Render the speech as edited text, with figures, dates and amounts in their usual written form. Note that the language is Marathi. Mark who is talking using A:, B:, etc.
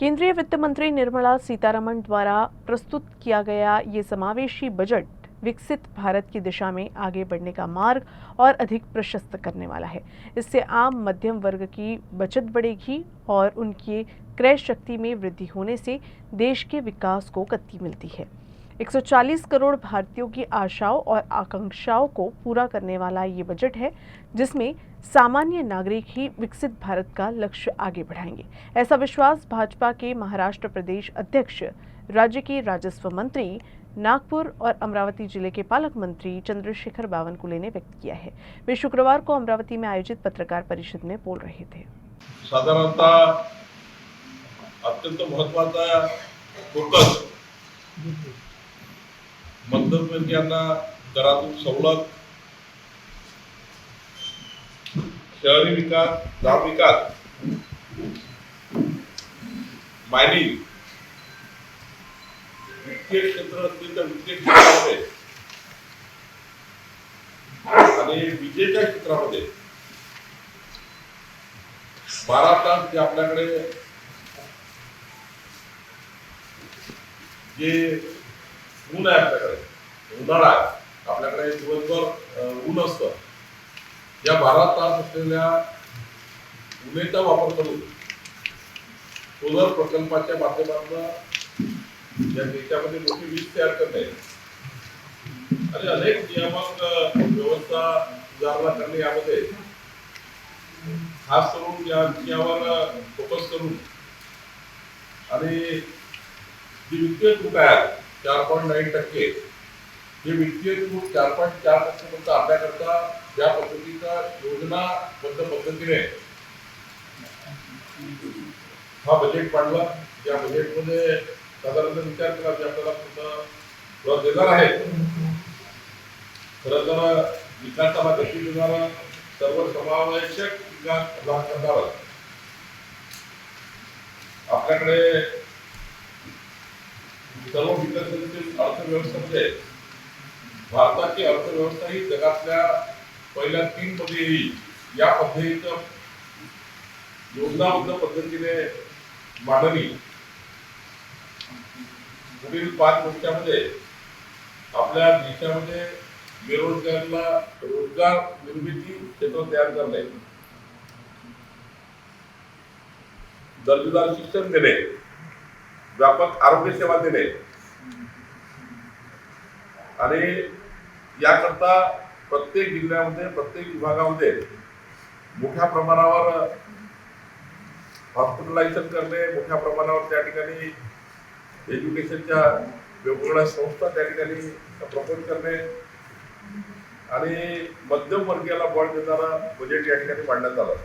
A: केंद्रीय वित्त मंत्री निर्मला सीतारमण द्वारा प्रस्तुत किया गया ये समावेशी बजट विकसित भारत की दिशा में आगे बढ़ने का मार्ग और अधिक प्रशस्त करने वाला है। इससे आम मध्यम वर्ग की बचत बढ़ेगी और उनकी क्रय शक्ति में वृद्धि होने से देश के विकास को गति मिलती है। 140 करोड़ भारतीयों की आशाओं और आकांक्षाओं को पूरा करने वाला ये बजट है, जिसमें सामान्य नागरिक ही विकसित भारत का लक्ष्य आगे बढ़ाएंगे। ऐसा विश्वास भाजपा के महाराष्ट्र प्रदेश अध्यक्ष, राज्य के राजस्व मंत्री, नागपुर और अमरावती जिले के पालक मंत्री चंद्रशेखर बावनकुले ने व्यक्त किया है। वे शुक्रवार को अमरावती में आयोजित पत्रकार परिषद में बोल रहे थे।
B: साधारणतः अत्यंत महत्त्वाचा फोकस मध्यमवर्गीयांना करातून सवलत, शहरी विकास, ग्राम विकास, मायनिंग, वित्तीय क्षेत्र असतील तर वित्तीय क्षेत्रामध्ये आणि विजेच्या क्षेत्रामध्ये 12 तास जे आपल्याकडे जे ऊन आहे, आपल्याकडे उन्हाळा आहे, आपल्याकडे दिवसभर ऊन असतं, या 12 तास असलेल्या उन्हाचा वापर करून सोलर प्रकल्पाच्या माध्यमातून या देशामध्ये मोठी वीज तयार करणे आणि अनेक नियामक व्यवस्था सुधारणा करणे यामध्ये खास करून या विषयावर फोकस करून आणि जी वित्तीय तूट आहे 4.9%, हे वित्तीय तूट 4.4% पर्यंत आणण्याकरता ज्या पद्धतीचा योजनाबद्ध पद्धतीने हा बजेट मांडला, या बजेटमध्ये साधारणतः विचार केला की आपल्याला पूर्ण देणार आहे, खरं तर विकासाला गती देणारा, सर्वसमावेशक विकास प्रदान करणारा, आपल्याकडे सर्व विकसित अर्थव्यवस्थेमध्ये भारताची अर्थव्यवस्था ही जगातल्या पहिल्या 3 मध्ये येईल, या पद्धतीचं योजनाबद्ध पद्धतीने मांडणी पुढील 5 वर्षामध्ये आपल्या देशामध्ये बेरोजगारांना रोजगार निर्मिती क्षेत्र तयार करणे, दर्जेदार शिक्षण देणे, व्यापक आरोग्य सेवा देणे आणि याकरता प्रत्येक जिल्ह्यामध्ये, प्रत्येक विभागामध्ये मोठ्या प्रमाणावर हॉस्पिटलायझेशन करणे, मोठ्या प्रमाणावर त्या ठिकाणी एज्युकेशनच्या वेगवेगळ्या संस्था त्या ठिकाणी प्रपोज करणे आणि मध्यम वर्गीयाला बळ देणारा बजेट या ठिकाणी मांडण्यात आलं।